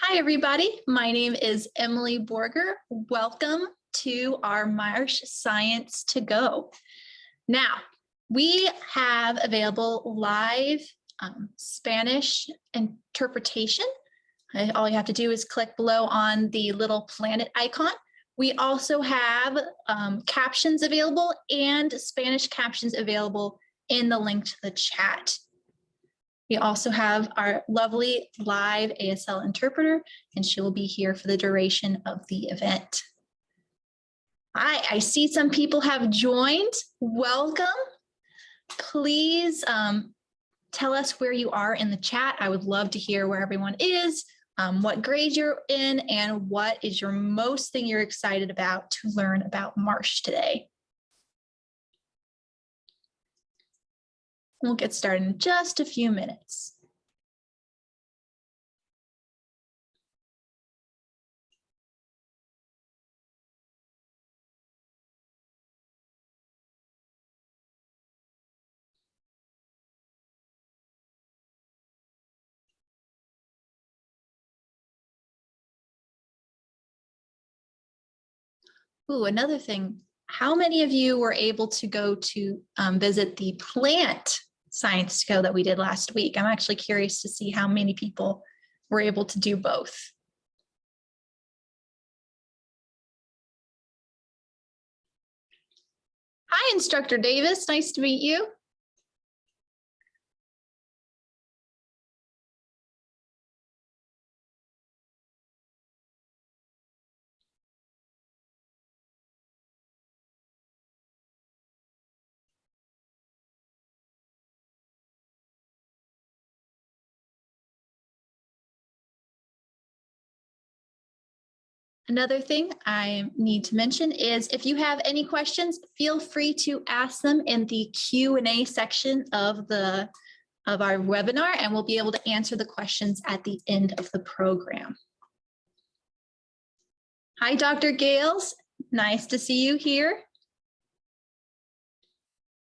Hi, everybody. My name is Emily Borger. Welcome to our Marsh Science to Go. Now, we have available live Spanish interpretation. All you have to do is click below on the little planet icon. We also have captions available and Spanish captions available in the link to the chat. We also have our lovely live ASL interpreter, and she will be here for the duration of the event. Hi, I see some people have joined. Welcome. Please tell us where you are in the chat. I would love to hear where everyone is, what grade you're in, and what is your most thing you're excited about to learn about Marsh today. We'll get started in just a few minutes. Ooh, another thing, how many of you were able to go to visit the plant science to go that we did last week? I'm actually curious to see how many people were able to do both. Hi, Instructor Davis. Nice to meet you. Another thing I need to mention is if you have any questions, feel free to ask them in the Q&A section of our webinar, and we'll be able to answer the questions at the end of the program. Hi, Dr. Gales. Nice to see you here.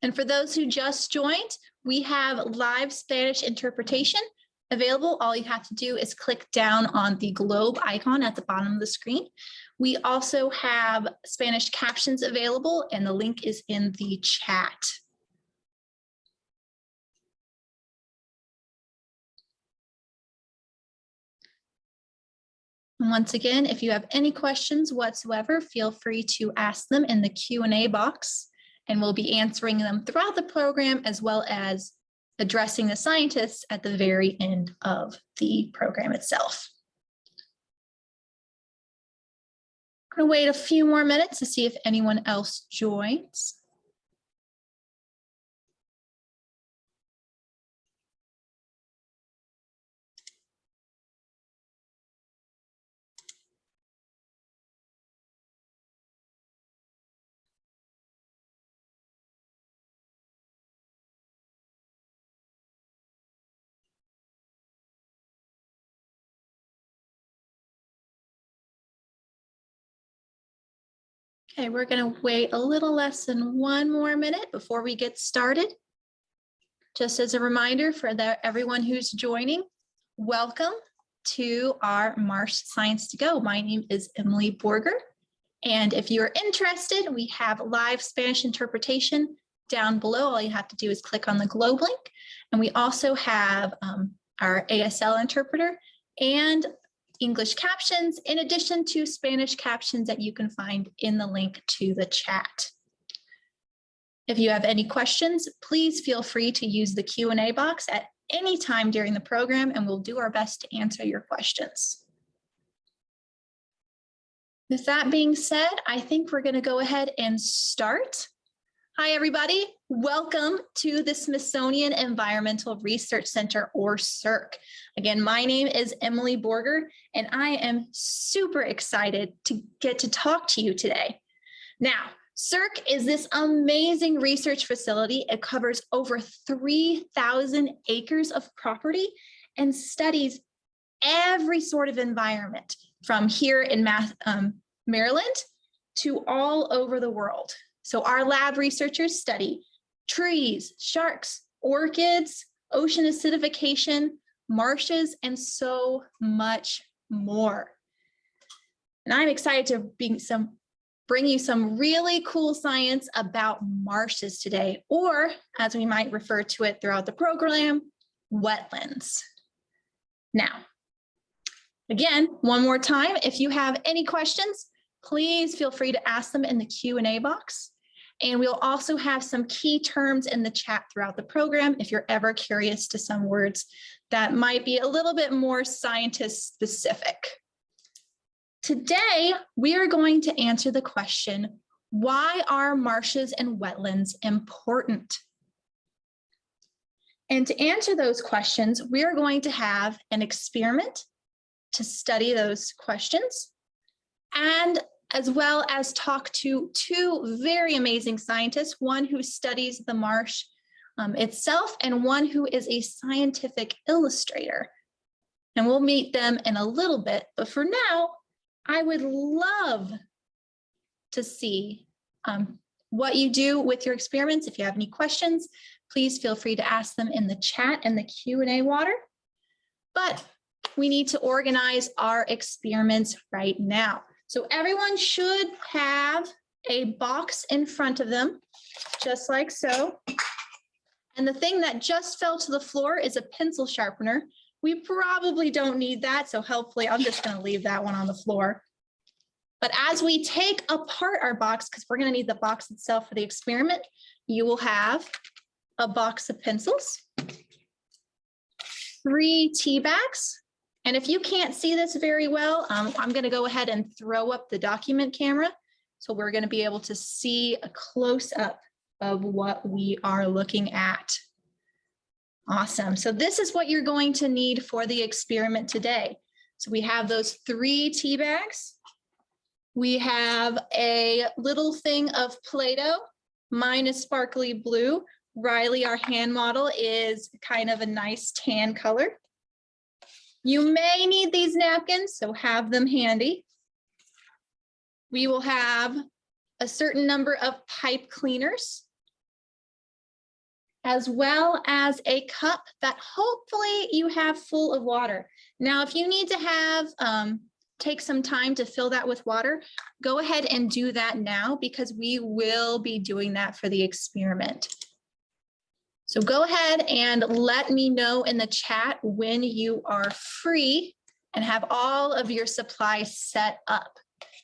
And for those who just joined, we have live Spanish interpretation available. All you have to do is click down on the globe icon at the bottom of the screen. We also have Spanish captions available, and the link is in the chat. And once again, if you have any questions whatsoever, feel free to ask them in the Q&A box, and we'll be answering them throughout the program, as well as addressing the scientists at the very end of the program itself. I'm going to wait a few more minutes to see if anyone else joins. Okay, we're going to wait a little less than 1 more minute before we get started. Just as a reminder for everyone who's joining, welcome to our Marsh Science to Go. My name is Emily Borger, and if you're interested, we have live Spanish interpretation down below. All you have to do is click on the globe link, and we also have our ASL interpreter and English captions, in addition to Spanish captions that you can find in the link to the chat. If you have any questions, please feel free to use the Q&A box at any time during the program, and we'll do our best to answer your questions. With that being said, I think we're going to go ahead and start. Hi, everybody. Welcome to the Smithsonian Environmental Research Center, or SERC. Again, my name is Emily Borger, and I am super excited to get to talk to you today. Now, SERC is this amazing research facility. It covers over 3,000 acres of property and studies every sort of environment, from here in Maryland to all over the world. So our lab researchers study trees, sharks, orchids, ocean acidification, marshes, and so much more. And I'm excited to bring you some really cool science about marshes today, or as we might refer to it throughout the program, wetlands. Now, again, one more time, if you have any questions, please feel free to ask them in the Q&A box. And we'll also have some key terms in the chat throughout the program if you're ever curious to some words that might be a little bit more scientist specific. Today, we are going to answer the question, why are marshes and wetlands important? And to answer those questions, we are going to have an experiment to study those questions, and as well as talk to two very amazing scientists, one who studies the marsh itself and one who is a scientific illustrator. And we'll meet them in a little bit, but for now, I would love to see what you do with your experiments. If you have any questions, please feel free to ask them in the chat and the Q&A water. But we need to organize our experiments right now. So everyone should have a box in front of them, just like so. And the thing that just fell to the floor is a pencil sharpener. We probably don't need that, so hopefully I'm just going to leave that one on the floor. But as we take apart our box, because we're going to need the box itself for the experiment, you will have a box of pencils, 3 tea bags. And if you can't see this very well, I'm going to go ahead and throw up the document camera. So we're going to be able to see a close-up of what we are looking at. Awesome. So this is what you're going to need for the experiment today. So we have those 3 tea bags. We have a little thing of Play-Doh. Mine is sparkly blue. Riley, our hand model, is kind of a nice tan color. You may need these napkins, so have them handy. We will have a certain number of pipe cleaners, as well as a cup that hopefully you have full of water. Now, if you need to have, take some time to fill that with water, go ahead and do that now because we will be doing that for the experiment. So go ahead and let me know in the chat when you are free and have all of your supplies set up.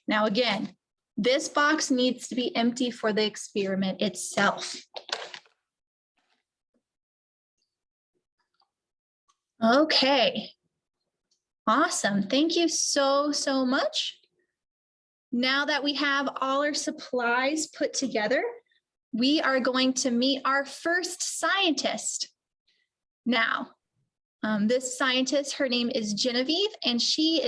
Now, again, this box needs to be empty for the experiment itself. Okay, awesome. Thank you so much. Now that we have all our supplies put together, we are going to meet our first scientist. Now, this scientist, her name is Genevieve, and she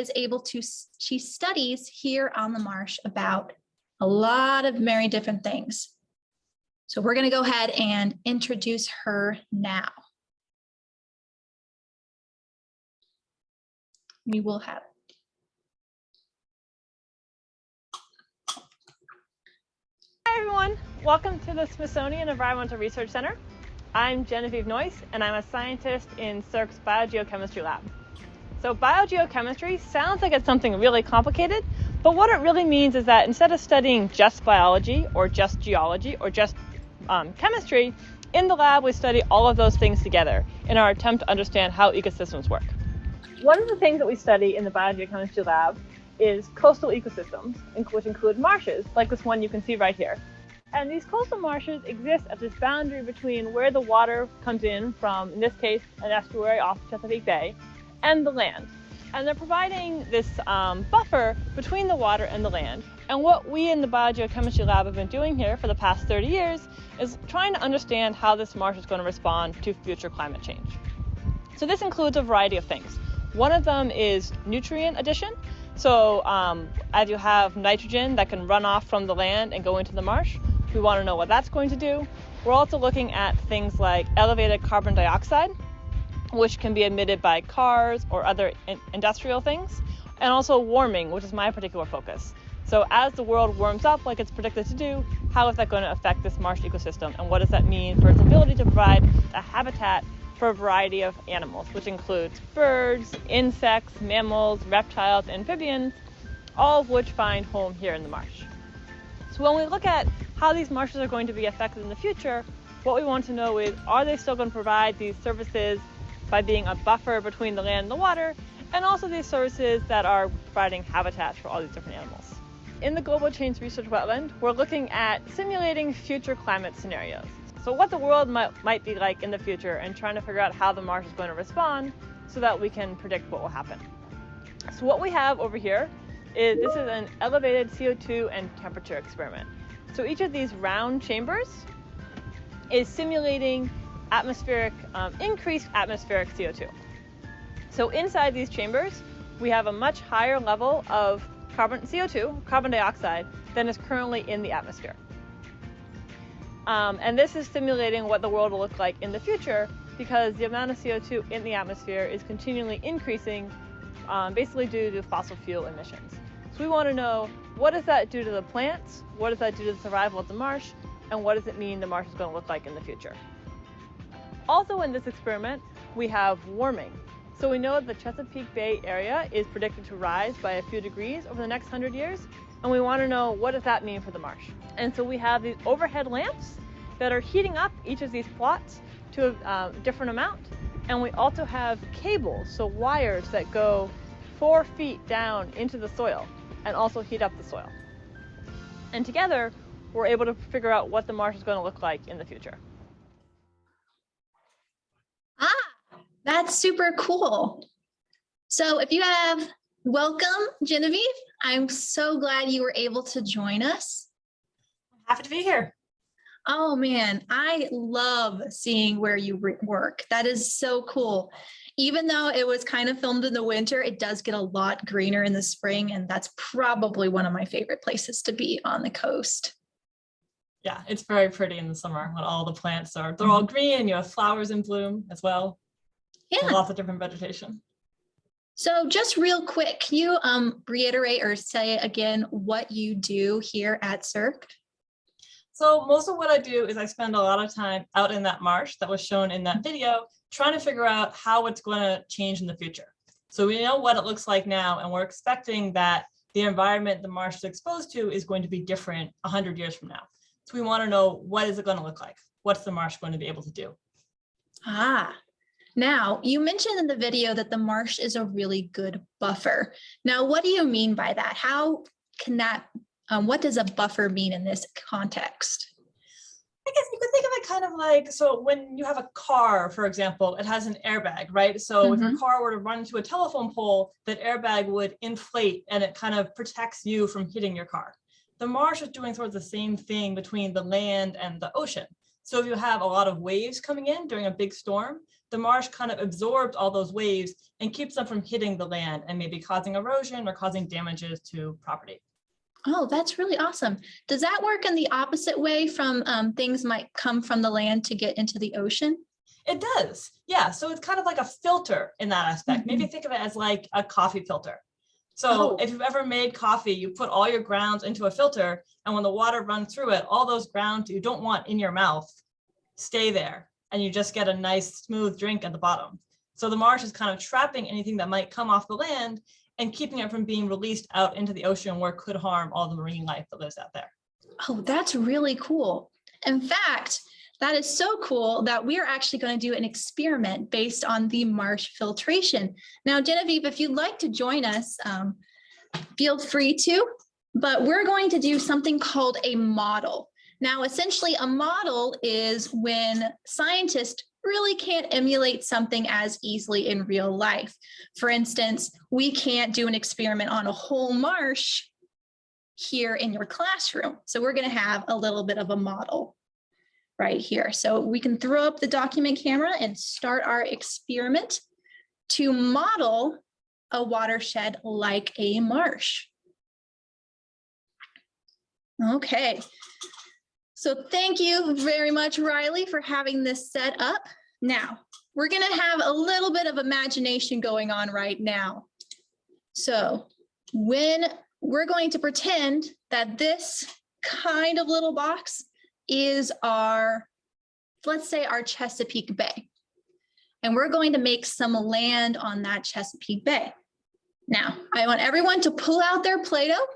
studies here on the marsh about a lot of very different things. So we're going to go ahead and introduce her now. We will have. Hi everyone, welcome to the Smithsonian Environmental Research Center. I'm Genevieve Noyce and I'm a scientist in CERC's Biogeochemistry lab. So biogeochemistry sounds like it's something really complicated, but what it really means is that instead of studying just biology or just geology or just chemistry, in the lab we study all of those things together in our attempt to understand how ecosystems work. One of the things that we study in the biogeochemistry lab is coastal ecosystems, which include marshes, like this one you can see right here. And these coastal marshes exist at this boundary between where the water comes in from, in this case, an estuary off Chesapeake Bay, and the land. And they're providing this buffer between the water and the land. And what we in the biogeochemistry lab have been doing here for the past 30 years is trying to understand how this marsh is going to respond to future climate change. So this includes a variety of things. One of them is nutrient addition. So as you have nitrogen that can run off from the land and go into the marsh, we want to know what that's going to do. We're also looking at things like elevated carbon dioxide, which can be emitted by cars or other industrial things, and also warming, which is my particular focus. So as the world warms up like it's predicted to do, how is that going to affect this marsh ecosystem, and what does that mean for its ability to provide a habitat for a variety of animals, which includes birds, insects, mammals, reptiles, amphibians, all of which find home here in the marsh. So when we look at how these marshes are going to be affected in the future, what we want to know is, are they still going to provide these services by being a buffer between the land and the water, and also these services that are providing habitats for all these different animals. In the Global Change Research Wetland, we're looking at simulating future climate scenarios. So what the world might be like in the future, and trying to figure out how the marsh is going to respond so that we can predict what will happen. So what we have over here is, this is an elevated CO2 and temperature experiment. So each of these round chambers is simulating increased atmospheric CO2. So inside these chambers, we have a much higher level of CO2, carbon dioxide, than is currently in the atmosphere. And this is simulating what the world will look like in the future, because the amount of CO2 in the atmosphere is continually increasing, basically due to fossil fuel emissions. So we want to know, what does that do to the plants? What does that do to the survival of the marsh? And what does it mean the marsh is going to look like in the future? Also in this experiment, we have warming. So we know that the Chesapeake Bay area is predicted to rise by a few degrees over the next 100 years, and we want to know, what does that mean for the marsh? And so we have these overhead lamps that are heating up each of these plots to a different amount, and we also have cables, so wires that go 4 feet down into the soil and also heat up the soil. And together, we're able to figure out what the marsh is going to look like in the future. That's super cool. So welcome, Genevieve. I'm so glad you were able to join us. Happy to be here. Oh man, I love seeing where you work. That is so cool. Even though it was kind of filmed in the winter, it does get a lot greener in the spring, and that's probably one of my favorite places to be on the coast. Yeah, it's very pretty in the summer when all the plants they're all green, and you have flowers in bloom as well. Yeah. So lots of different vegetation. So just real quick, can you reiterate or say again what you do here at CERC? So most of what I do is I spend a lot of time out in that marsh that was shown in that video, trying to figure out how it's going to change in the future. So we know what it looks like now, and we're expecting that the environment the marsh is exposed to is going to be different 100 years from now. So we want to know, what is it going to look like? What's the marsh going to be able to do? Now, you mentioned in the video that the marsh is a really good buffer. Now, what do you mean by that? How can that, what does a buffer mean in this context? I guess you could think of it kind of like, so when you have a car, for example, it has an airbag, right? So if your car were to run into a telephone pole, that airbag would inflate and it kind of protects you from hitting your car. The marsh is doing sort of the same thing between the land and the ocean. So if you have a lot of waves coming in during a big storm, the marsh kind of absorbs all those waves and keeps them from hitting the land and maybe causing erosion or causing damages to property. Oh, that's really awesome. Does that work in the opposite way from things might come from the land to get into the ocean? It does. Yeah. So it's kind of like a filter in that aspect. Maybe think of it as like a coffee filter. So if you've ever made coffee, you put all your grounds into a filter, and when the water runs through it, all those grounds you don't want in your mouth stay there, and you just get a nice smooth drink at the bottom. So the marsh is kind of trapping anything that might come off the land and keeping it from being released out into the ocean, where it could harm all the marine life that lives out there. Oh, that's really cool. In fact, that is so cool that we are actually going to do an experiment based on the marsh filtration. Now, Genevieve, if you'd like to join us, feel free to, but we're going to do something called a model. Now, essentially, a model is when scientists really can't emulate something as easily in real life. For instance, we can't do an experiment on a whole marsh here in your classroom. So we're going to have a little bit of a model right here. So we can throw up the document camera and start our experiment to model a watershed like a marsh. Okay. So thank you very much, Riley, for having this set up. Now, we're going to have a little bit of imagination going on right now. So when we're going to pretend that this kind of little box is our, let's say, our Chesapeake Bay. and we're going to make some land on that Chesapeake Bay. Now, I want everyone to pull out their Play-Doh,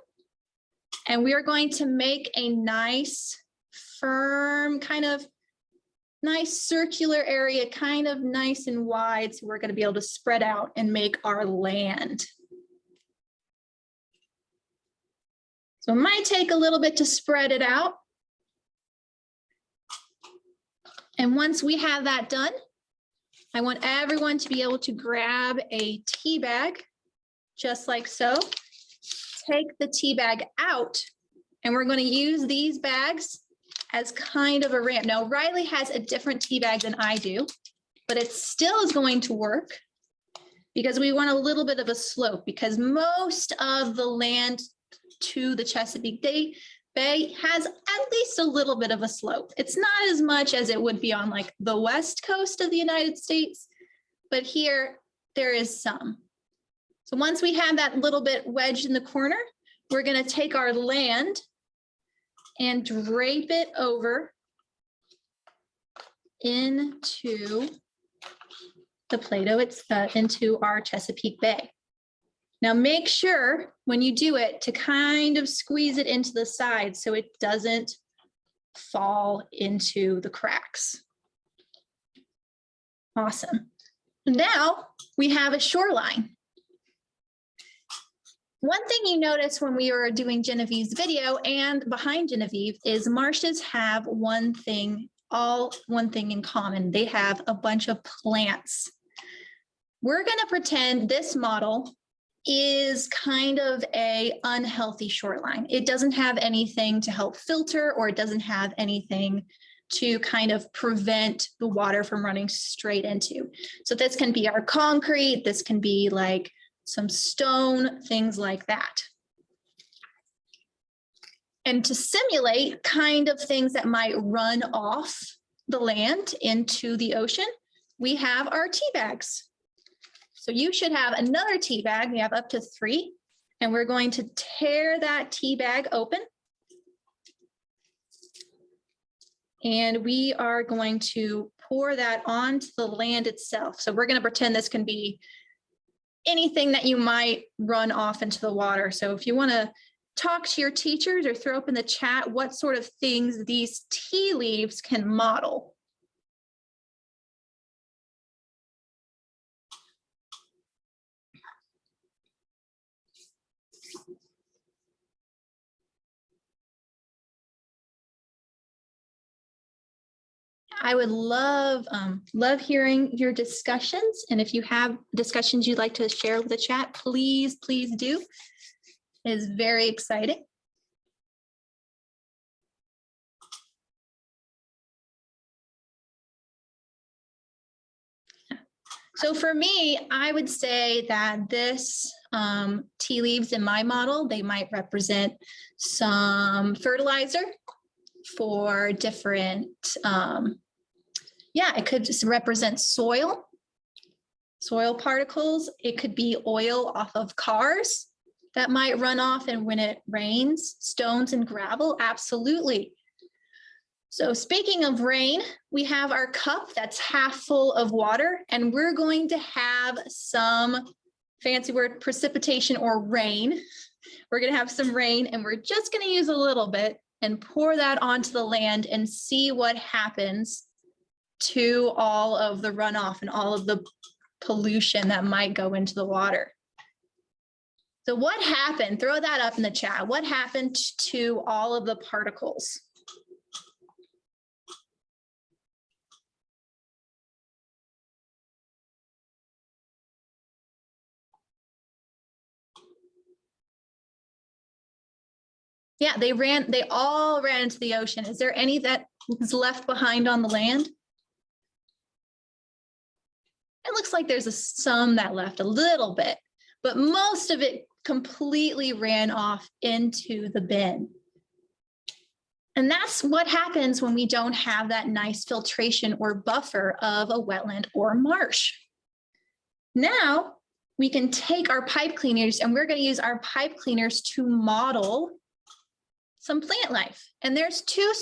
and we are going to make a nice, firm, kind of nice circular area, kind of nice and wide. So we're going to be able to spread out and make our land. So it might take a little bit to spread it out. And once we have that done, I want everyone to be able to grab a tea bag, just like so. Take the tea bag out, and we're going to use these bags as kind of a ramp. Now, Riley has a different tea bag than I do, but it still is going to work because we want a little bit of a slope, because most of the land to the Chesapeake Bay has at least a little bit of a slope. It's not as much as it would be on like the west coast of the United States, but here there is some. So once we have that little bit wedged in the corner, we're going to take our land and drape it over into the Play-Doh, into our Chesapeake Bay. Now make sure when you do it to kind of squeeze it into the side so it doesn't fall into the cracks. Awesome. Now we have a shoreline. One thing you notice when we were doing Genevieve's video and behind Genevieve is marshes have one thing in common. They have a bunch of plants. We're going to pretend this model is kind of a unhealthy shoreline. It doesn't have anything to help filter, or it doesn't have anything to kind of prevent the water from running straight into. So this can be our concrete, this can be like some stone, things like that. And to simulate kind of things that might run off the land into the ocean, we have our tea bags. So you should have another tea bag. We have up to 3, and we're going to tear that tea bag open. And we are going to pour that onto the land itself. So we're going to pretend this can be anything that you might run off into the water. So if you want to talk to your teachers or throw up in the chat what sort of things these tea leaves can model. I would love hearing your discussions. And if you have discussions you'd like to share with the chat, please do. It is very exciting. So for me, I would say that this tea leaves in my model, they might represent some fertilizer for different, it could just represent soil particles. It could be oil off of cars that might run off, and when it rains, stones and gravel, absolutely. So speaking of rain, we have our cup that's half full of water, and we're going to have some, fancy word, precipitation or rain. We're going to have some rain, and we're just going to use a little bit and pour that onto the land and see what happens to all of the runoff and all of the pollution that might go into the water. So what happened? Throw that up in the chat. What happened to all of the particles? Yeah, they all ran into the ocean. Is there any that was left behind on the land? It looks like there's some that left a little bit, but most of it completely ran off into the bin. And that's what happens when we don't have that nice filtration or buffer of a wetland or marsh. Now we can take our pipe cleaners, and we're going to use our pipe cleaners to model some plant life. And there's two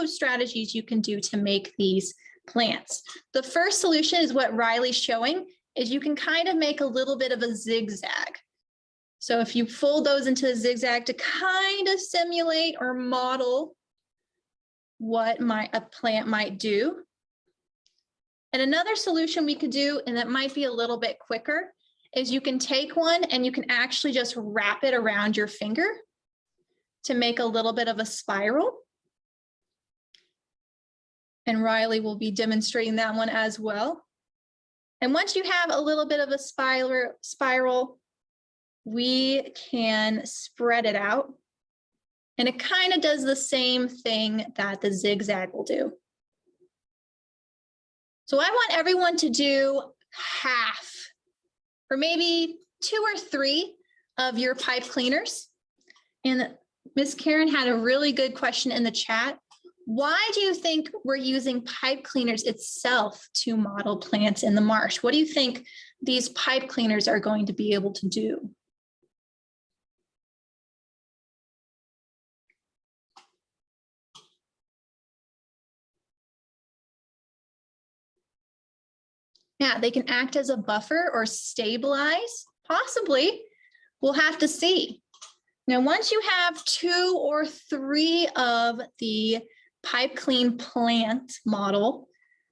strategies you can do to make these plants. The first solution is what Riley's showing, is you can kind of make a little bit of a zigzag. So if you fold those into a zigzag to kind of simulate or model what a plant might do. And another solution we could do, and that might be a little bit quicker, is you can take one and you can actually just wrap it around your finger to make a little bit of a spiral. And Riley will be demonstrating that one as well. And once you have a little bit of a spiral, we can spread it out. And it kind of does the same thing that the zigzag will do. So I want everyone to do half, or maybe 2 or 3 of your pipe cleaners. And Miss Karen had a really good question in the chat. Why do you think we're using pipe cleaners itself to model plants in the marsh? What do you think these pipe cleaners are going to be able to do? Yeah, they can act as a buffer or stabilize, possibly. We'll have to see. Now, once you have 2 or 3 of the pipe clean plant model,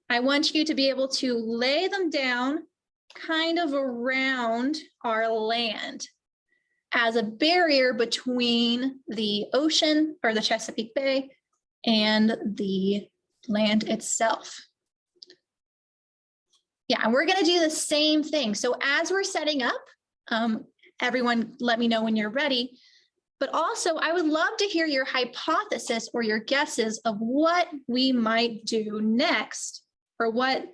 I want you to be able to lay them down kind of around our land as a barrier between the ocean or the Chesapeake Bay and the land itself. Yeah, and we're going to do the same thing. So as we're setting up, everyone let me know when you're ready. But also, I would love to hear your hypothesis or your guesses of what we might do next, or what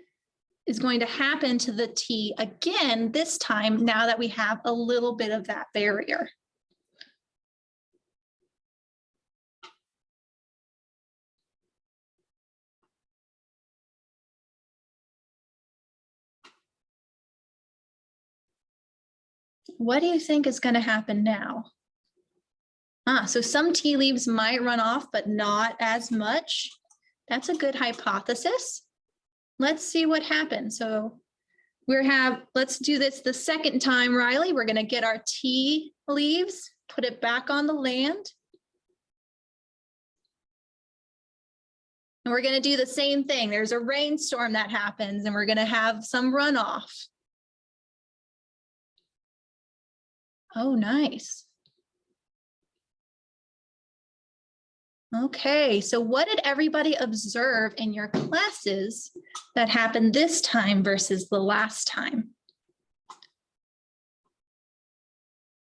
is going to happen to the tea again this time, now that we have a little bit of that barrier. What do you think is going to happen now? So some tea leaves might run off, but not as much. That's a good hypothesis. Let's see what happens. So let's do this the second time, Riley. We're going to get our tea leaves, put it back on the land. And we're going to do the same thing. There's a rainstorm that happens, and we're going to have some runoff. Oh, nice. Okay, so what did everybody observe in your classes that happened this time versus the last time?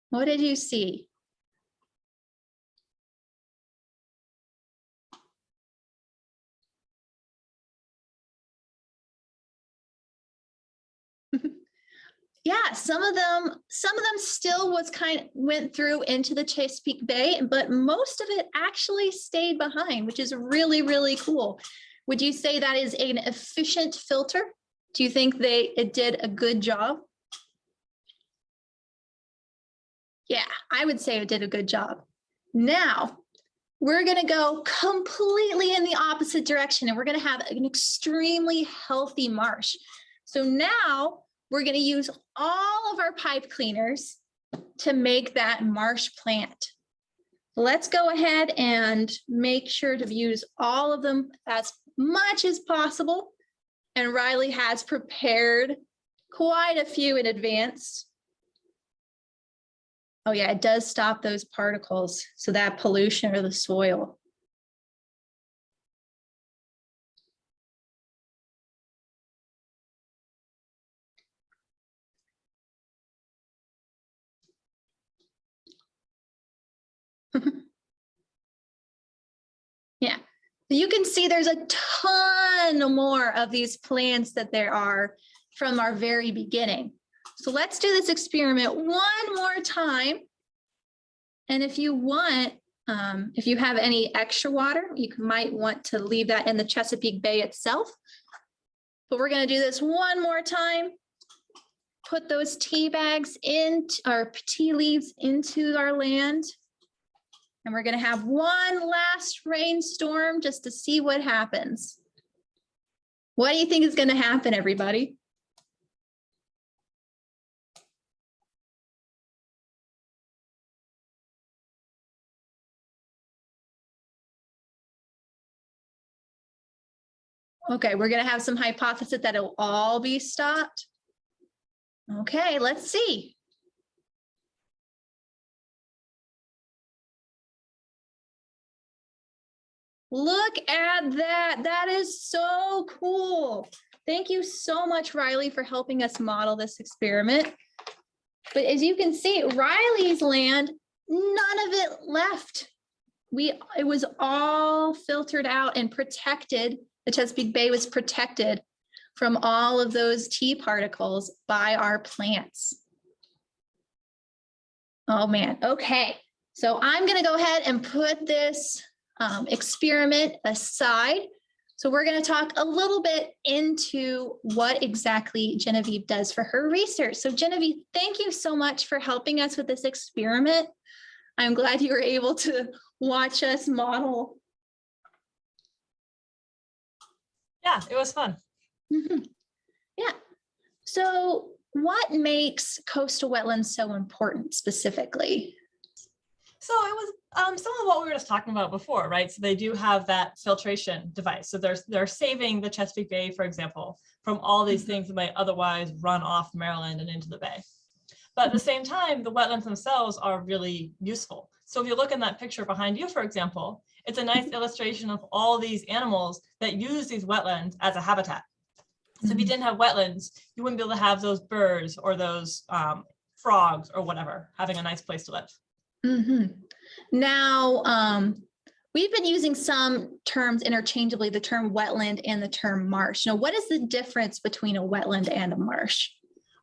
What did you see? Yeah, some of them still went through into the Chesapeake Bay, but most of it actually stayed behind, which is really, really cool. Would you say that is an efficient filter? Do you think it did a good job? Yeah, I would say it did a good job. Now, we're going to go completely in the opposite direction, and we're going to have an extremely healthy marsh. So now we're going to use all of our pipe cleaners to make that marsh plant. Let's go ahead and make sure to use all of them as much as possible. And Riley has prepared quite a few in advance. Oh yeah, it does stop those particles, so that pollution or the soil. Yeah, you can see there's a ton more of these plants that there are from our very beginning. So let's do this experiment one more time. And if you want, if you have any extra water, you might want to leave that in the Chesapeake Bay itself. But we're going to do this one more time. Put those tea bags in, our tea leaves into our land. And we're going to have one last rainstorm just to see what happens. What do you think is going to happen, everybody? Okay, we're going to have some hypothesis that it'll all be stopped. Okay, let's see. Look at that. That is so cool. Thank you so much, Riley, for helping us model this experiment. But as you can see, Riley's land, none of it left. It was all filtered out and protected. The Chesapeake Bay was protected from all of those tea particles by our plants. Oh man, okay. So I'm gonna go ahead and put this experiment aside. So we're going to talk a little bit into what exactly Genevieve does for her research. So Genevieve, thank you so much for helping us with this experiment. I'm glad you were able to watch us model. Yeah, it was fun. Mm-hmm. Yeah. So what makes coastal wetlands so important specifically? So it was some of what we were just talking about before, right? So they do have that filtration device. So they're saving the Chesapeake Bay, for example, from all these things that might otherwise run off Maryland and into the bay. But at the same time, the wetlands themselves are really useful. So if you look in that picture behind you, for example, it's a nice illustration of all these animals that use these wetlands as a habitat. So if you didn't have wetlands, you wouldn't be able to have those birds or those frogs or whatever, having a nice place to live. Mm-hmm. Now, we've been using some terms interchangeably, the term wetland and the term marsh. Now, what is the difference between a wetland and a marsh?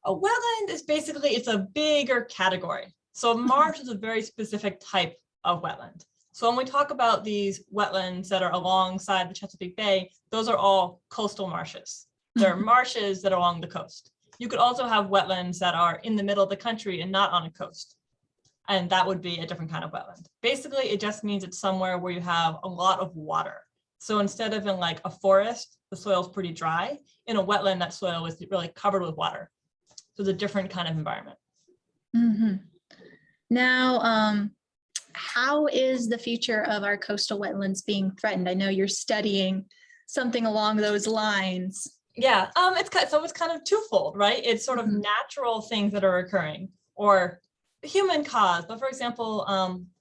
A wetland is basically, it's a bigger category. So a marsh is a very specific type of wetland. So when we talk about these wetlands that are alongside the Chesapeake Bay, those are all coastal marshes. They're marshes that are along the coast. You could also have wetlands that are in the middle of the country and not on a coast. And that would be a different kind of wetland. Basically, it just means it's somewhere where you have a lot of water. So instead of in like a forest, the soil is pretty dry. In a wetland, that soil is really covered with water. So it's a different kind of environment. Mm-hmm. Now, how is the future of our coastal wetlands being threatened? I know you're studying something along those lines. Yeah, it's kind of twofold, right? It's sort of natural things that are occurring or human caused. But for example,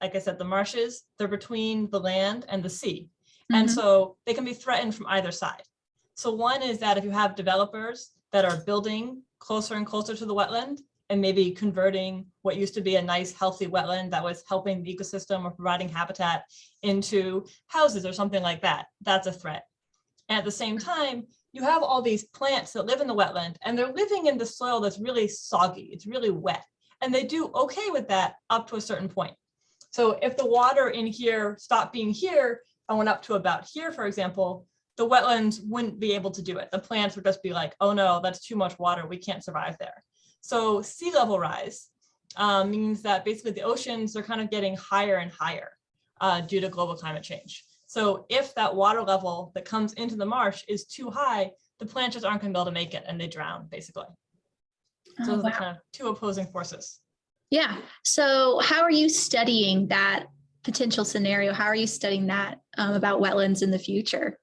like I said, the marshes, they're between the land and the sea. And so they can be threatened from either side. So one is that if you have developers that are building closer and closer to the wetland and maybe converting what used to be a nice, healthy wetland that was helping the ecosystem or providing habitat into houses or something like that, that's a threat. And at the same time, you have all these plants that live in the wetland and they're living in the soil that's really soggy, it's really wet. And they do okay with that up to a certain point. So if the water in here stopped being here and went up to about here, for example, the wetlands wouldn't be able to do it. The plants would just be like, oh no, that's too much water, we can't survive there. So sea level rise means that basically the oceans are kind of getting higher and higher due to global climate change. So if that water level that comes into the marsh is too high, the plants just aren't gonna be able to make it and they drown basically. So those are kind of two opposing forces. Yeah. So how are you studying that potential scenario? How are you studying that about wetlands in the future?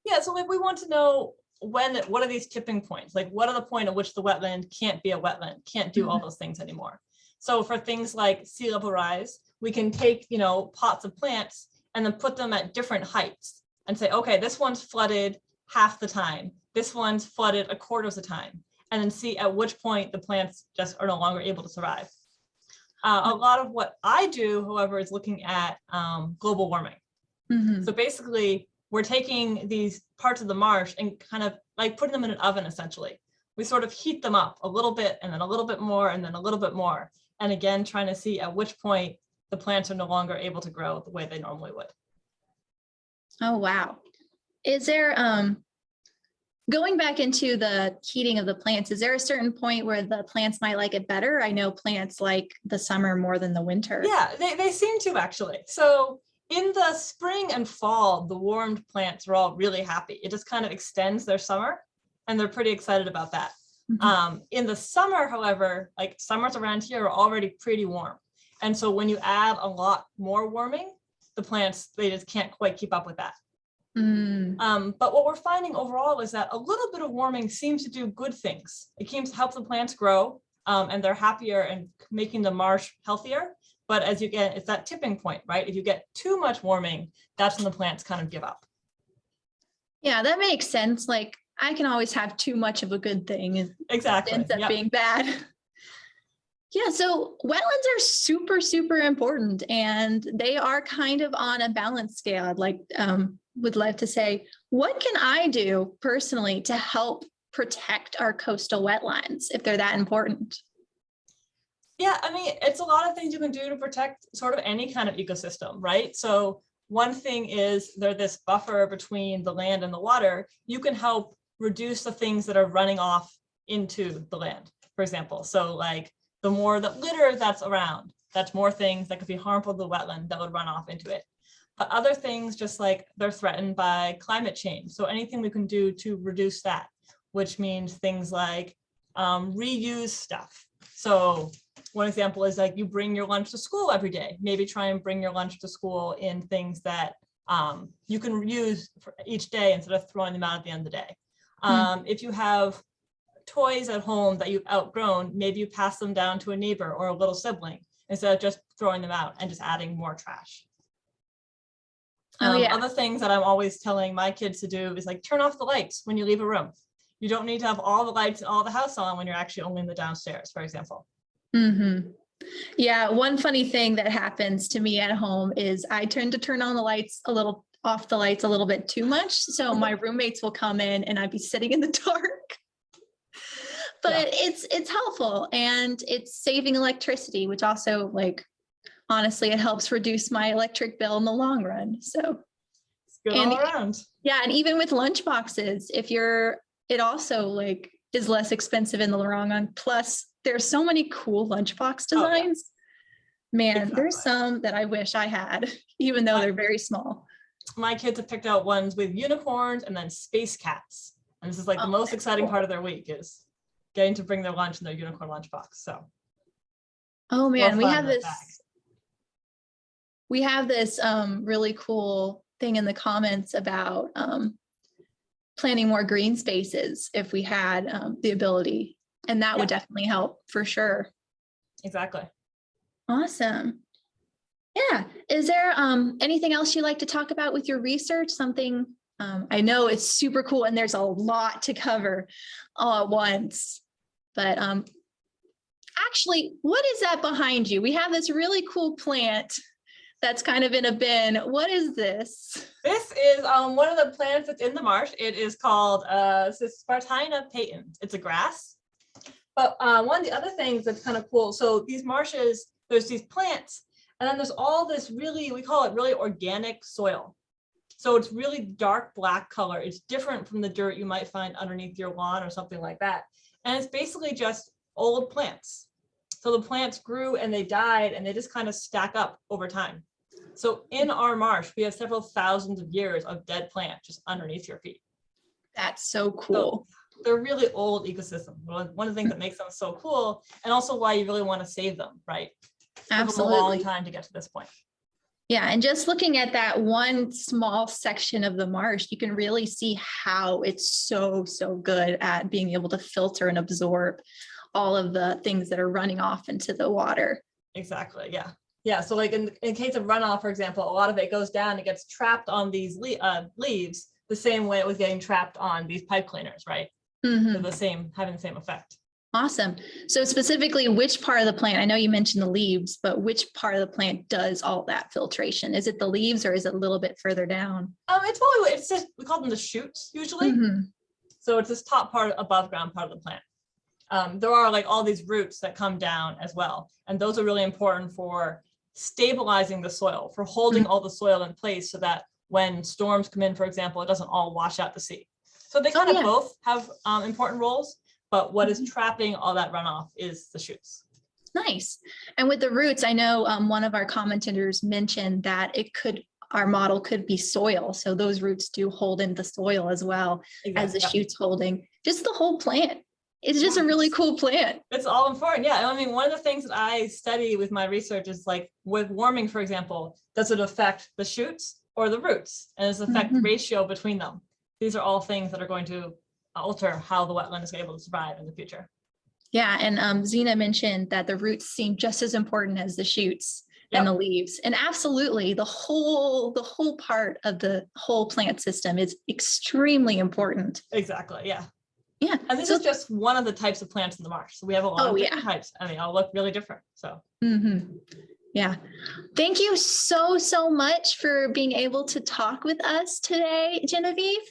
Yeah, so like we want to know what are these tipping points? Like what are the point at which the wetland can't be a wetland, can't do all those things anymore? So for things like sea level rise, we can take, pots of plants and then put them at different heights and say, okay, this one's flooded half the time. This one's flooded a quarter of the time. And then see at which point the plants just are no longer able to survive. A lot of what I do, however, is looking at global warming. So basically, we're taking these parts of the marsh and kind of like putting them in an oven, essentially. We sort of heat them up a little bit and then a little bit more and then a little bit more. And again, trying to see at which point the plants are no longer able to grow the way they normally would. Oh, wow. Is there, going back into the heating of the plants, is there a certain point where the plants might like it better? I know plants like the summer more than the winter. Yeah, they seem to actually. So In the spring and fall, the warmed plants are all really happy. It just kind of extends their summer, and they're pretty excited about that. In the summer, however, like summers around here are already pretty warm. And so when you add a lot more warming, the plants, they just can't quite keep up with that. But what we're finding overall is that a little bit of warming seems to do good things. It seems to help the plants grow, and they're happier and making the marsh healthier. But as you get, it's that tipping point, right? If you get too much warming, that's when the plants kind of give up. Yeah, that makes sense. Like I can always have too much of a good thing and Exactly. it ends up being bad. Yeah, so wetlands are super, super important, and they are kind of on a balance scale. I'd like, would love to say, what can I do personally to help protect our coastal wetlands if they're that important? Yeah, I mean, it's a lot of things you can do to protect sort of any kind of ecosystem, right? So one thing is there's this buffer between the land and the water. You can help reduce the things that are running off into the land, for example. So like the more the litter that's around, that's more things that could be harmful to the wetland that would run off into it. But other things, just like they're threatened by climate change. So anything we can do to reduce that, which means things like reuse stuff. So one example is like you bring your lunch to school every day. Maybe try and bring your lunch to school in things that you can use for each day instead of throwing them out at the end of the day. If you have toys at home that you've outgrown, maybe you pass them down to a neighbor or a little sibling instead of just throwing them out and just adding more trash. Other things that I'm always telling my kids to do is like turn off the lights when you leave a room. You don't need to have all the lights in all the house on when you're actually only in the downstairs, for example. Yeah, one funny thing that happens to me at home is I tend to turn on the lights a little, off the lights a little bit too much. So my roommates will come in and I'd be sitting in the dark. But it's helpful, and it's saving electricity, which also, like, honestly, it helps reduce my electric bill in the long run. So it's good all around. Yeah, and even with lunch boxes, it also like is less expensive in the long run. Plus, there's so many cool lunchbox designs. Man, there's some that I wish I had, even though they're very small. My kids have picked out ones with unicorns and then space cats. And this is like the most exciting part of their week is getting to bring their lunch in their unicorn lunchbox. So. Oh man, we have this really cool thing in the comments about planting more green spaces if we had the ability, and that would definitely help for sure. Exactly. Awesome. Yeah. Is there anything else you'd like to talk about with your research? Something I know it's super cool and there's a lot to cover all at once, but actually, what is that behind you? We have this really cool plant that's kind of in a bin. What is this? This is one of the plants that's in the marsh. It is called Spartina patens. It's a grass. But one of the other things that's kind of cool, so these marshes, there's these plants, and then there's all this really, we call it really organic soil. So it's really dark black color. It's different from the dirt you might find underneath your lawn or something like that. And it's basically just old plants. So the plants grew and they died and they just kind of stack up over time. So in our marsh, we have several thousands of years of dead plants just underneath your feet. That's so cool. So they're really old ecosystems. One of the things that makes them so cool, and also why you really want to save them, right? Absolutely. It took a long time to get to this point. Yeah, and just looking at that one small section of the marsh, you can really see how it's so good at being able to filter and absorb all of the things that are running off into the water. Exactly, yeah. Yeah, so like in case of runoff, for example, a lot of it goes down, it gets trapped on these leaves the same way it was getting trapped on these pipe cleaners, right? They're having the same effect. Awesome. So specifically, which part of the plant, I know you mentioned the leaves, but which part of the plant does all that filtration? Is it the leaves or is it a little bit further down? It's just, we call them the shoots usually. So it's this top part, above ground part of the plant. There are like all these roots that come down as well. And those are really important for stabilizing the soil, for holding all the soil in place so that when storms come in, for example, it doesn't all wash out to sea. So they kind of both have important roles, but what is trapping all that runoff is the shoots. Nice. And with the roots, I know one of our commentators mentioned that it could our model could be soil. So those roots do hold in the soil as well as the shoots holding. Just the whole plant. It's just a really cool plant. It's all important. Yeah. I mean, one of the things that I study with my research is like with warming, for example, does it affect the shoots or the roots? And does it affect the ratio between them? These are all things that are going to alter how the wetland is able to survive in the future. Yeah, and Zena mentioned that the roots seem just as important as the shoots and the leaves. And absolutely, the whole part of the whole plant system is extremely important. Exactly, yeah. Yeah. And this is just one of the types of plants in the marsh. So we have a lot of different types, and they all look really different. So yeah. Thank you so much for being able to talk with us today, Genevieve.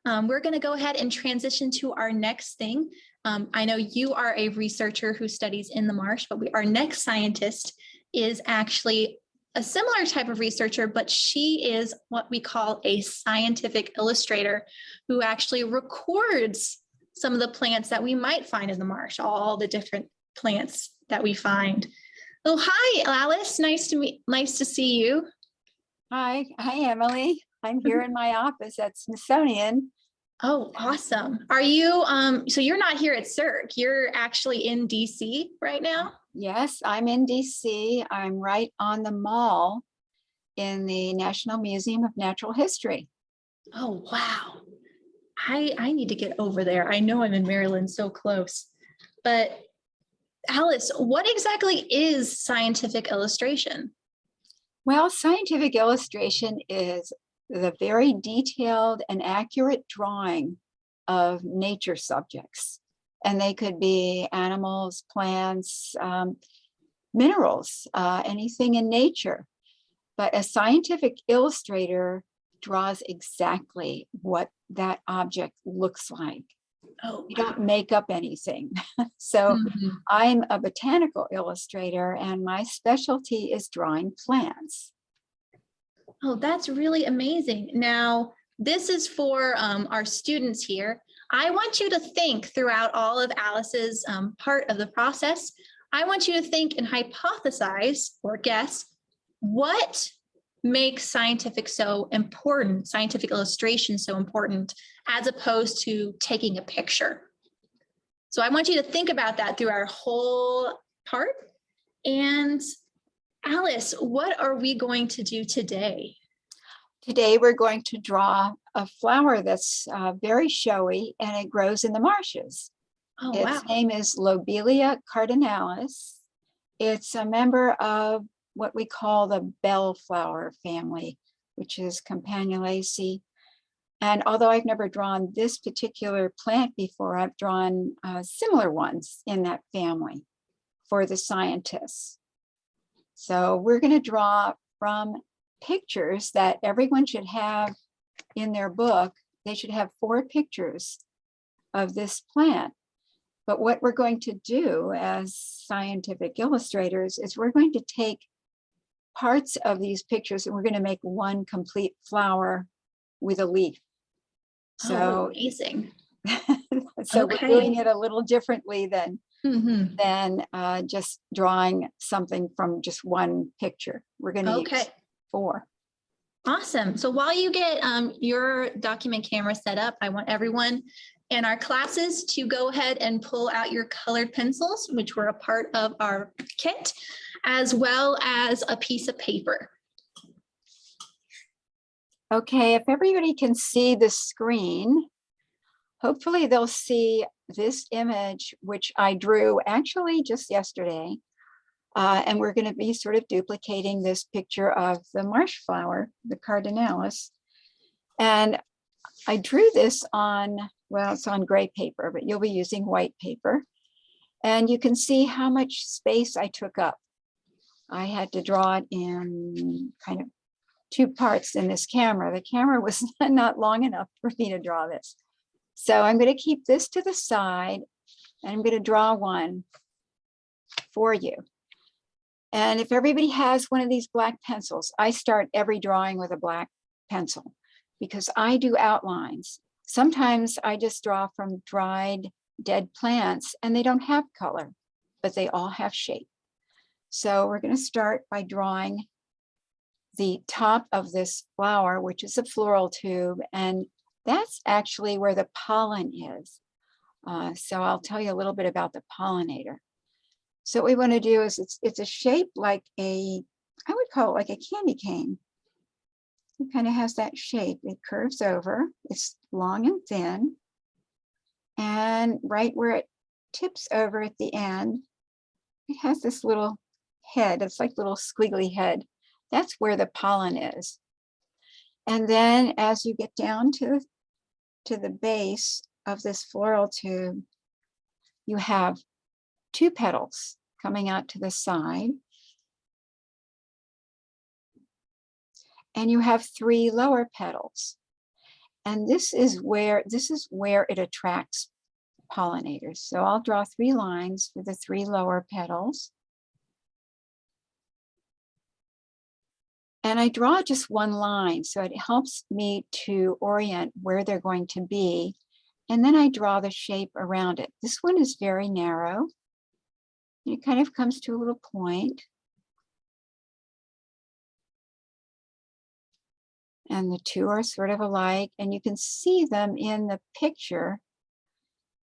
We're going to go ahead and transition to our next thing. I know you are a researcher who studies in the marsh, but our next scientist is actually a similar type of researcher, but she is what we call a scientific illustrator who actually records some of the plants that we might find in the marsh, all the different plants that we find. Oh, hi, Alice. Nice to see you. Hi, Emily. I'm here in my office at Smithsonian. Oh, awesome. Are you, so you're not here at CERC, you're actually in DC right now? Yes, I'm in DC. I'm right on the mall in the National Museum of Natural History. Oh, wow. I need to get over there. I know I'm in Maryland, so close. But Alice, what exactly is scientific illustration? Well, scientific illustration is the very detailed and accurate drawing of nature subjects. And they could be animals, plants, minerals, anything in nature. But a scientific illustrator draws exactly what that object looks like. Oh, You don't make up anything. So I'm a botanical illustrator, and my specialty is drawing plants. Oh, that's really amazing. Now, this is for our students here. I want you to think throughout all of Alice's part of the process. I want you to think and hypothesize or guess what makes scientific illustration so important, as opposed to taking a picture. So I want you to think about that through our whole part. And Alice, what are we going to do today? Today, we're going to draw a flower that's very showy, and it grows in the marshes. Oh, Its wow. name is Lobelia Cardinalis. It's a member of what we call the bellflower family, which is Campanulaceae. And although I've never drawn this particular plant before, I've drawn similar ones in that family for the scientists. So we're going to draw from pictures that everyone should have in their book. They should have 4 pictures of this plant. But what we're going to do as scientific illustrators is we're going to take parts of these pictures and we're going to make one complete flower with a leaf. So amazing. So we're doing it a little differently than just drawing something from just one picture. We're going to use 4. Awesome. So while you get your document camera set up, I want everyone in our classes to go ahead and pull out your colored pencils, which were a part of our kit, as well as a piece of paper. Okay, if everybody can see the screen, hopefully they'll see this image, which I drew actually just yesterday. And we're going to be sort of duplicating this picture of the marsh flower, the Cardinalis. And I drew this on, well, it's on gray paper, but you'll be using white paper. And you can see how much space I took up. I had to draw it in kind of 2 parts in this camera. The camera was not long enough for me to draw this. So I'm going to keep this to the side, and I'm going to draw one for you. And if everybody has one of these black pencils, I start every drawing with a black pencil because I do outlines. Sometimes I just draw from dried, dead plants and they don't have color, but they all have shape. So we're going to start by drawing the top of this flower, which is a floral tube, and that's actually where the pollen is. So I'll tell you a little bit about the pollinator. So what we want to do is it's a shape like I would call it like a candy cane. It kind of has that shape. It curves over. It's long and thin. And right where it tips over at the end, it has this little head. It's like a little squiggly head. That's where the pollen is. And then as you get down to the base of this floral tube, you have 2 petals coming out to the side. And you have 3 lower petals. And this is where it attracts pollinators. So I'll draw 3 lines for the 3 lower petals. And I draw just 1 line, so it helps me to orient where they're going to be. And then I draw the shape around it. This one is very narrow. It kind of comes to a little point. And the 2 are sort of alike, and you can see them in the picture.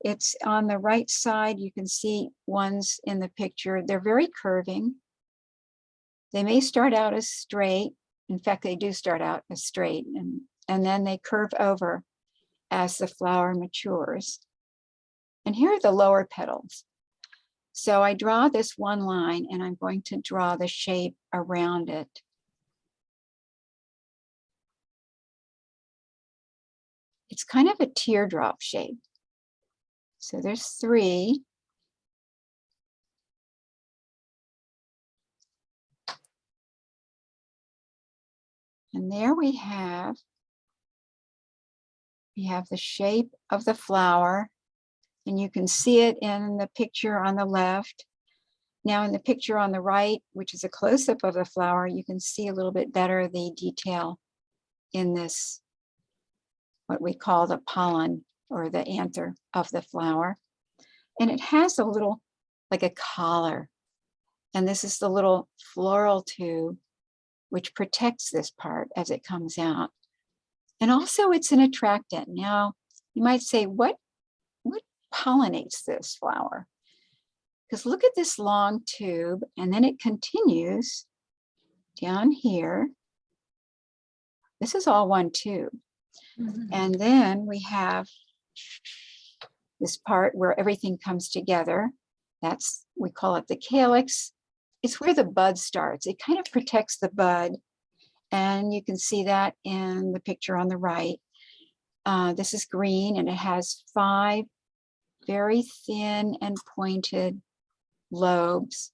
It's on the right side. You can see ones in the picture. They're very curving. They may start out as straight. In fact, they do start out as straight, and then they curve over as the flower matures. And here are the lower petals. So I draw this 1 line, and I'm going to draw the shape around it. It's kind of a teardrop shape. So there's 3. And there we have the shape of the flower, and you can see it in the picture on the left. Now in the picture on the right, which is a close-up of the flower, you can see a little bit better the detail in this, what we call the pollen or the anther of the flower. And it has a little, like a collar. And this is the little floral tube, which protects this part as it comes out. And also it's an attractant. Now, you might say, what pollinates this flower? Because look at this long tube, and then it continues down here. This is all one tube. Mm-hmm. And then we have this part where everything comes together. We call it the calyx. It's where the bud starts. It kind of protects the bud. And you can see that in the picture on the right. This is green, and it has 5 very thin and pointed lobes.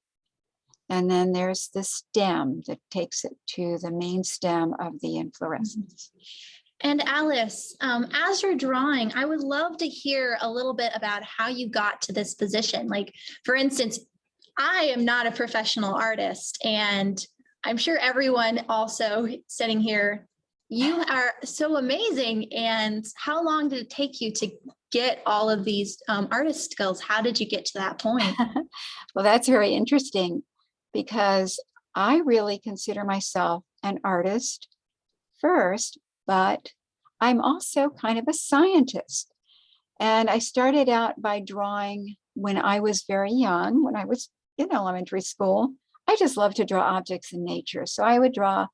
And then there's the stem that takes it to the main stem of the inflorescence. And Alice, as you're drawing, I would love to hear a little bit about how you got to this position. Like, for instance, I am not a professional artist, and I'm sure everyone also sitting here, you are so amazing. And how long did it take you to get all of these artist skills? How did you get to that point? Well, that's very interesting, because I really consider myself an artist first, but I'm also kind of a scientist. And I started out by drawing when I was very young, when I was in elementary school. I just loved to draw objects in nature. So I would draw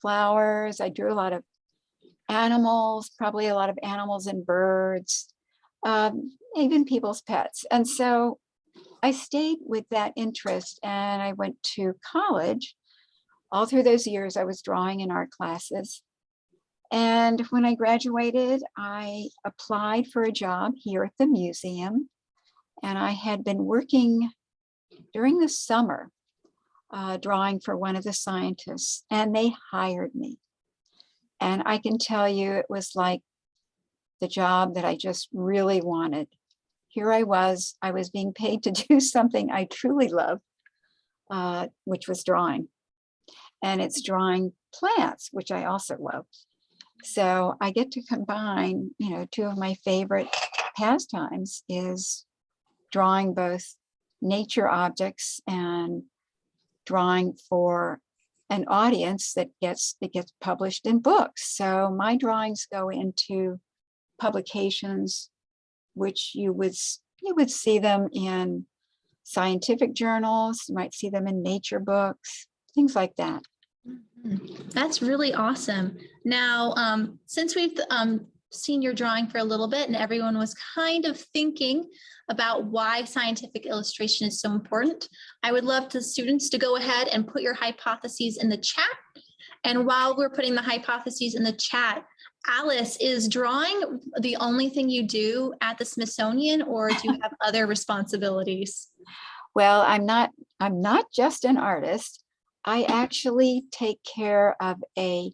flowers. I drew a lot of animals, probably a lot of animals and birds, even people's pets. And so I stayed with that interest, and I went to college. All through those years, I was drawing in art classes. And when I graduated, I applied for a job here at the museum. And I had been working during the summer, drawing for one of the scientists, and they hired me. And I can tell you, it was like the job that I just really wanted. Here I was being paid to do something I truly love, which was drawing. And it's drawing plants, which I also love. So I get to combine, 2 of my favorite pastimes is drawing both nature objects and drawing for an audience that gets published in books. So my drawings go into publications, which you would see them in scientific journals. You might see them in nature books, things like that. That's really awesome. Now, since we've seen your drawing for a little bit and everyone was kind of thinking about why scientific illustration is so important, I would love the students to go ahead and put your hypotheses in the chat. And while we're putting the hypotheses in the chat, Alice, is drawing the only thing you do at the Smithsonian, or do you have other responsibilities? Well, I'm not just an artist. I actually take care of a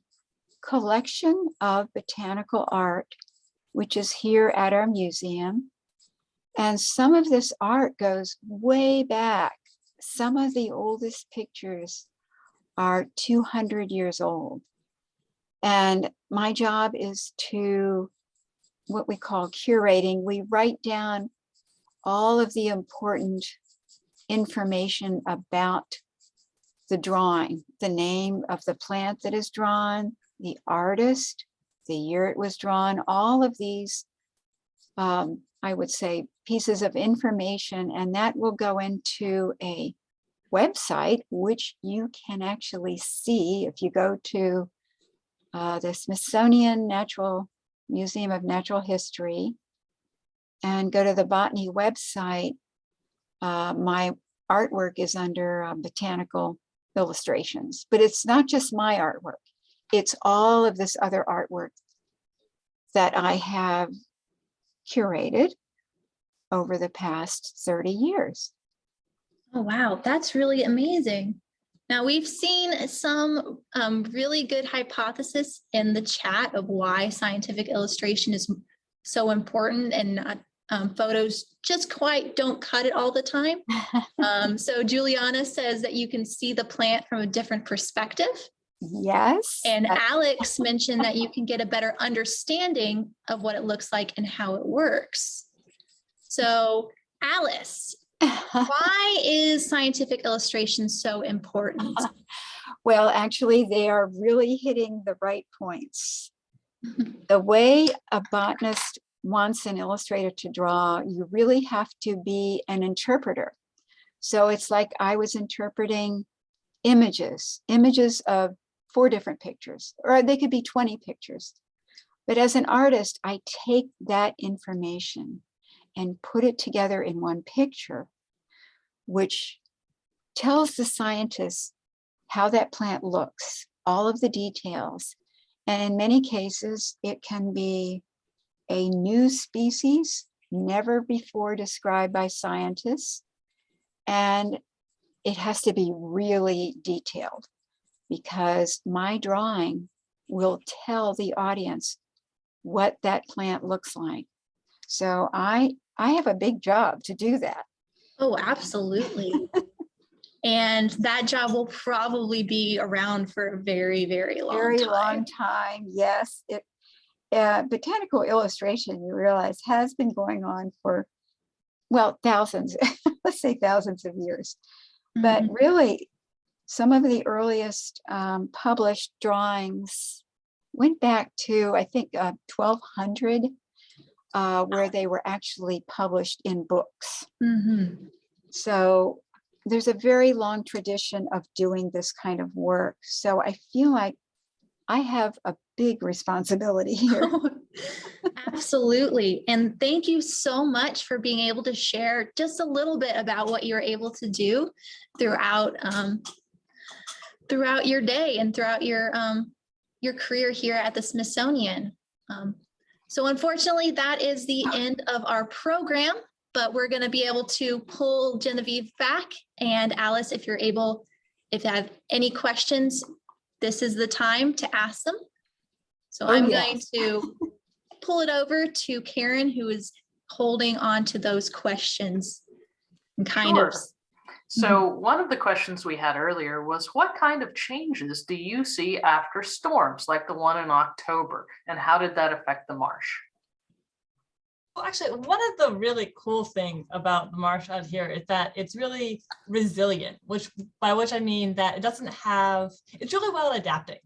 collection of botanical art, which is here at our museum. And some of this art goes way back. Some of the oldest pictures are 200 years old. And my job is to what we call curating. We write down all of the important information about the drawing, the name of the plant that is drawn, the artist, the year it was drawn, all of these, I would say, pieces of information, and that will go into a website, which you can actually see if you go to the Smithsonian Museum of Natural History and go to the botany website. My artwork is under botanical illustrations, but it's not just my artwork. It's all of this other artwork that I have curated over the past 30 years. Oh, wow, that's really amazing. Now, we've seen some really good hypothesis in the chat of why scientific illustration is so important, and not, photos just quite don't cut it all the time. So Juliana says that you can see the plant from a different perspective. Yes. And Alex mentioned that you can get a better understanding of what it looks like and how it works. So Alice, why is scientific illustration so important? Well, actually, they are really hitting the right points. The way a botanist wants an illustrator to draw, you really have to be an interpreter. So it's like I was interpreting images of 4 different pictures, or they could be 20 pictures. But as an artist, I take that information and put it together in one picture, which tells the scientist how that plant looks, all of the details. And in many cases, it can be a new species, never before described by scientists. And it has to be really detailed, because my drawing will tell the audience what that plant looks like. So I have a big job to do that. Oh, absolutely. And that job will probably be around for a very, very long time. Yes. Botanical illustration, you realize, has been going on for, well, thousands, let's say thousands of years. But really, some of the earliest published drawings went back to, I think, 1200, where they were actually published in books. So there's a very long tradition of doing this kind of work. So I feel like I have a big responsibility here. Absolutely. And thank you so much for being able to share just a little bit about what you're able to do throughout your day and throughout your career here at the Smithsonian. So unfortunately, that is the end of our program, but we're going to be able to pull Genevieve back. And Alice, if you have any questions, this is the time to ask them. So I'm going to pull it over to Karen, who is holding on to those questions and kind of. So one of the questions we had earlier was, what kind of changes do you see after storms like the one in October, and how did that affect the marsh? Well, actually, one of the really cool things about the marsh out here is that it's really resilient, by which I mean that it's really well at adapting,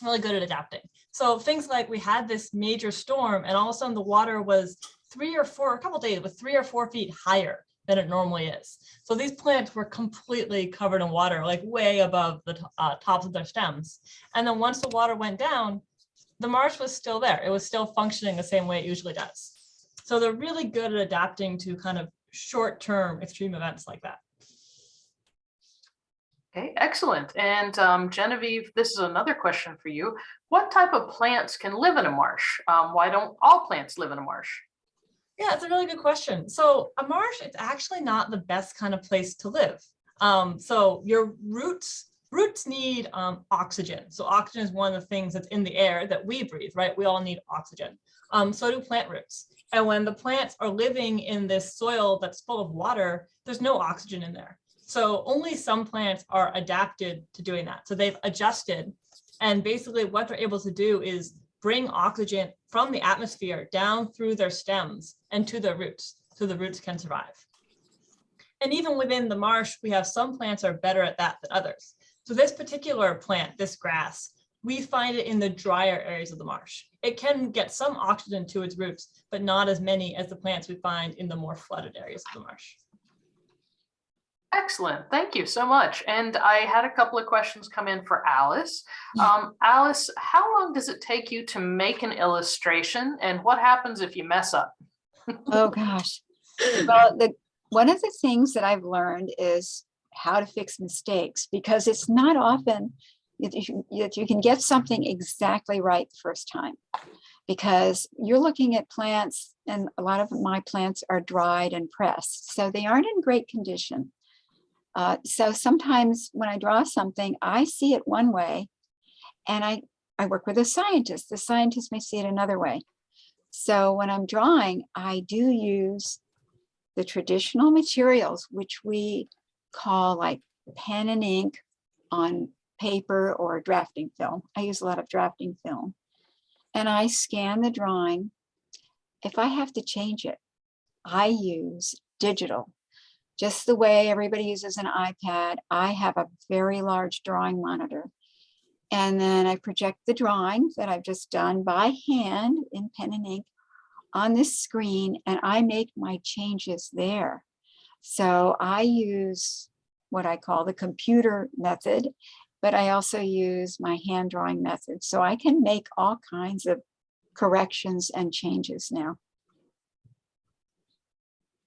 really good at adapting. So things like we had this major storm and all of a sudden the water was a couple days, was 3 or 4 feet higher than it normally is. So these plants were completely covered in water, like way above the tops of their stems. And then once the water went down, the marsh was still there. It was still functioning the same way it usually does. So they're really good at adapting to kind of short-term extreme events like that. Okay, excellent. And Genevieve, this is another question for you. What type of plants can live in a marsh? Why don't all plants live in a marsh? Yeah, it's a really good question. So a marsh, it's actually not the best kind of place to live. So your roots need oxygen. So oxygen is one of the things that's in the air that we breathe, right? We all need oxygen. So do plant roots. And when the plants are living in this soil that's full of water, there's no oxygen in there. So only some plants are adapted to doing that. So they've adjusted. And basically what they're able to do is bring oxygen from the atmosphere down through their stems and to their roots, so the roots can survive. And even within the marsh, we have some plants are better at that than others. So this particular plant, this grass, we find it in the drier areas of the marsh. It can get some oxygen to its roots, but not as many as the plants we find in the more flooded areas of the marsh. Excellent. Thank you so much. And I had a couple of questions come in for Alice. Alice, how long does it take you to make an illustration, and what happens if you mess up? Oh gosh. Well, one of the things that I've learned is how to fix mistakes, because it's not often that you can get something exactly right the first time, because you're looking at plants, and a lot of my plants are dried and pressed, so they aren't in great condition. So sometimes when I draw something, I see it one way, and I work with a scientist. The scientist may see it another way. So when I'm drawing, I do use the traditional materials, which we call like pen and ink on paper or drafting film. I use a lot of drafting film. And I scan the drawing. If I have to change it, I use digital. Just the way everybody uses an iPad, I have a very large drawing monitor. And then I project the drawing that I've just done by hand in pen and ink on this screen, and I make my changes there. So I use what I call the computer method, but I also use my hand drawing method. So I can make all kinds of corrections and changes now.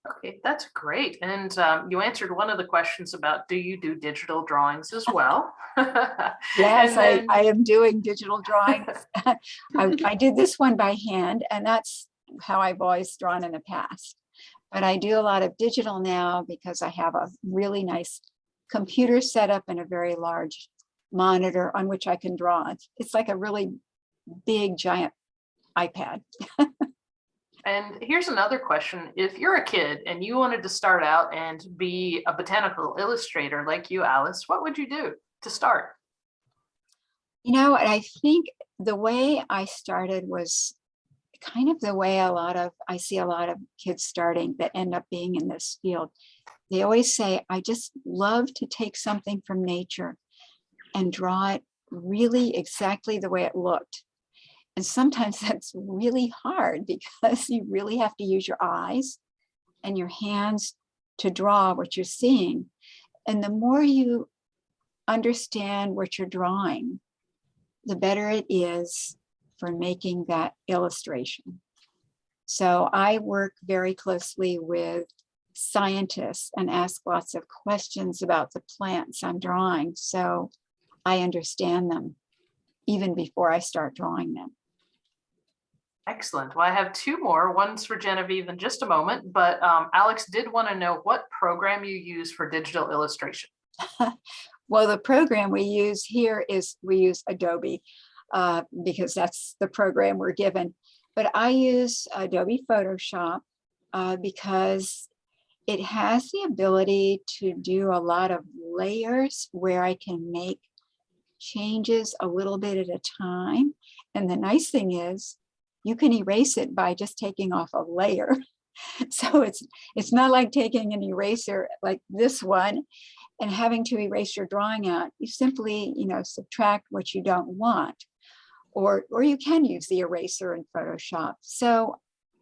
Okay, that's great. And you answered one of the questions about, do you do digital drawings as well? Yes, I am doing digital drawings. I did this one by hand, and that's how I've always drawn in the past. But I do a lot of digital now because I have a really nice computer setup and a very large monitor on which I can draw. It's like a really big, giant iPad. And here's another question. If you're a kid and you wanted to start out and be a botanical illustrator like you, Alice, what would you do to start? You know, and I think the way I started was kind of the way I see a lot of kids starting that end up being in this field. They always say, I just love to take something from nature and draw it really exactly the way it looked. And sometimes that's really hard because you really have to use your eyes and your hands to draw what you're seeing. And the more you understand what you're drawing, the better it is for making that illustration. So I work very closely with scientists and ask lots of questions about the plants I'm drawing, so I understand them even before I start drawing them. Excellent. Well, I have two more. One's for Genevieve in just a moment, but Alex did want to know what program you use for digital illustration. Well, the program we use here we use Adobe because that's the program we're given. But I use Adobe Photoshop because it has the ability to do a lot of layers where I can make changes a little bit at a time. And the nice thing is, you can erase it by just taking off a layer. So it's not like taking an eraser like this one and having to erase your drawing out. You simply, subtract what you don't want, or you can use the eraser in Photoshop. So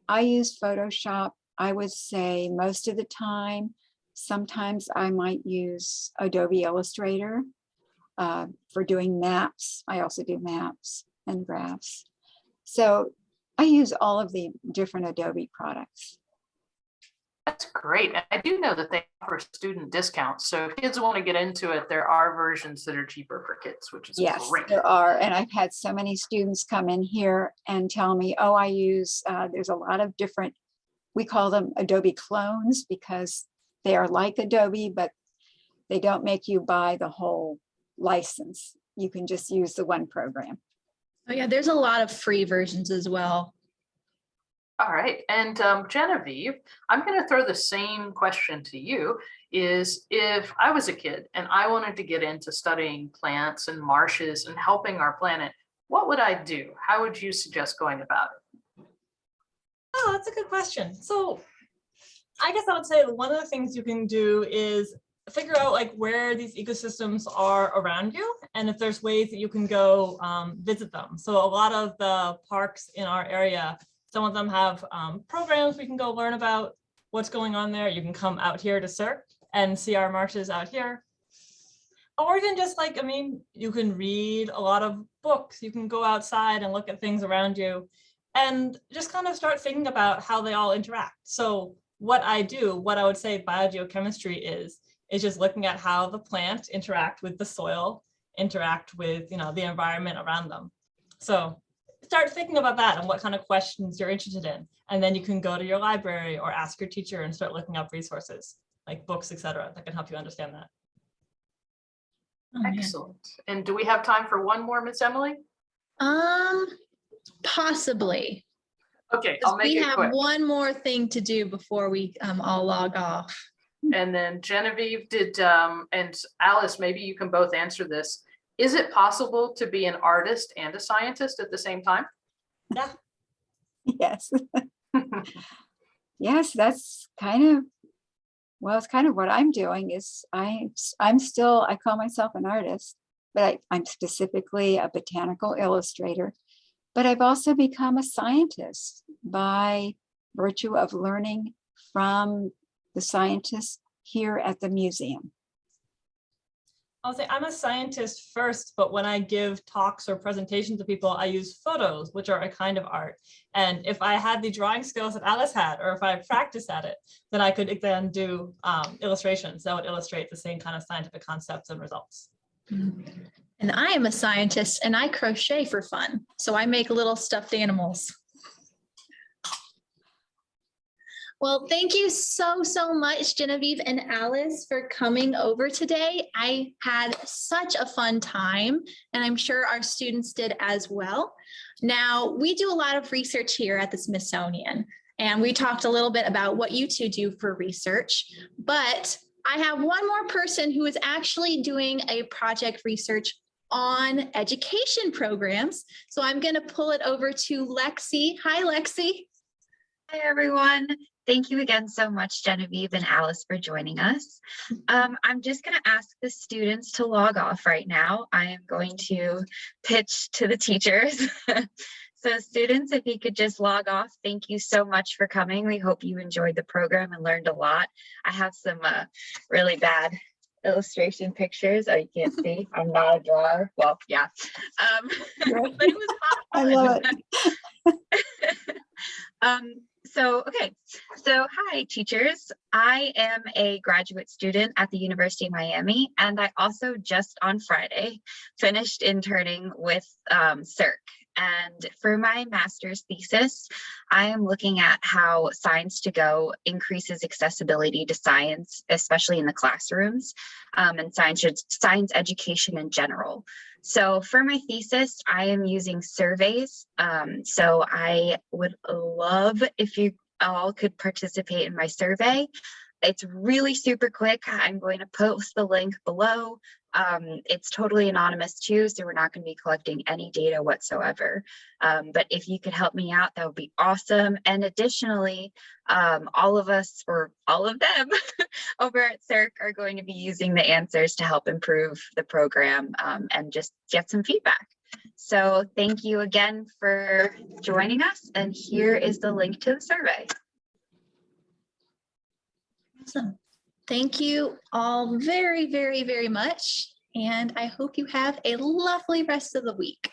I use Photoshop, I would say most of the time. Sometimes I might use Adobe Illustrator for doing maps. I also do maps and graphs. So I use all of the different Adobe products. That's great. And I do know that they offer student discounts. So if kids want to get into it, there are versions that are cheaper for kids, which is Yes, great. there are. And I've had so many students come in here and tell me, oh, I use, there's a lot of different, we call them Adobe clones because they are like Adobe, but they don't make you buy the whole license. You can just use the one program. Oh yeah, there's a lot of free versions as well. All right. And Genevieve, I'm going to throw the same question to you. Is if I was a kid and I wanted to get into studying plants and marshes and helping our planet, what would I do? How would you suggest going about it? Oh, that's a good question. So I guess I would say one of the things you can do is figure out like where these ecosystems are around you and if there's ways that you can go visit them. So a lot of the parks in our area, some of them have programs we can go learn about what's going on there. You can come out here to CERC and see our marshes out here. Or even just like, you can read a lot of books. You can go outside and look at things around you and just kind of start thinking about how they all interact. So what I would say biogeochemistry is just looking at how the plants interact with the soil, interact with, the environment around them. So start thinking about that and what kind of questions you're interested in. And then you can go to your library or ask your teacher and start looking up resources like books, etc., that can help you understand that. Oh, Excellent. And do we have time for one more, Miss Emily? Possibly. Okay, I'll make We it have quick. one more thing to do before we all log off. And then Genevieve and Alice, maybe you can both answer this. Is it possible to be an artist and a scientist at the same time? Yeah. Yes. Yes, that's kind of, it's kind of what I'm doing is I call myself an artist, but I'm specifically a botanical illustrator, but I've also become a scientist by virtue of learning from the scientists here at the museum. I'll say I'm a scientist first, but when I give talks or presentations to people, I use photos, which are a kind of art. And if I had the drawing skills that Alice had, or if I practiced at it, then I could then do illustrations that would illustrate the same kind of scientific concepts and results. And I am a scientist and I crochet for fun. So I make little stuffed animals. Well, thank you so much, Genevieve and Alice, for coming over today. I had such a fun time, and I'm sure our students did as well. Now, we do a lot of research here at the Smithsonian, and we talked a little bit about what you two do for research, but I have one more person who is actually doing a project research on education programs. So I'm going to pull it over to Lexi. Hi, Lexi. Hi, everyone. Thank you again so much, Genevieve and Alice, for joining us. I'm just going to ask the students to log off right now. I am going to pitch to the teachers. So students, if you could just log off, thank you so much for coming. We hope you enjoyed the program and learned a lot. I have some really bad illustration pictures. Oh, you can't see. I'm not a drawer. Well, yeah. But it was fun. I love it. So hi teachers. I am a graduate student at the University of Miami, and I also just on Friday finished interning with CERC. And for my master's thesis, I am looking at how Science to Go increases accessibility to science, especially in the classrooms, and science education in general. So for my thesis, I am using surveys. So I would love if you all could participate in my survey. It's really super quick. I'm going to post the link below. It's totally anonymous too, so we're not going to be collecting any data whatsoever. But if you could help me out, that would be awesome. And additionally, all of us, or all of them over at CERC, are going to be using the answers to help improve the program and just get some feedback. So thank you again for joining us. And here is the link to the survey. Awesome. Thank you all very, very, very much. And I hope you have a lovely rest of the week.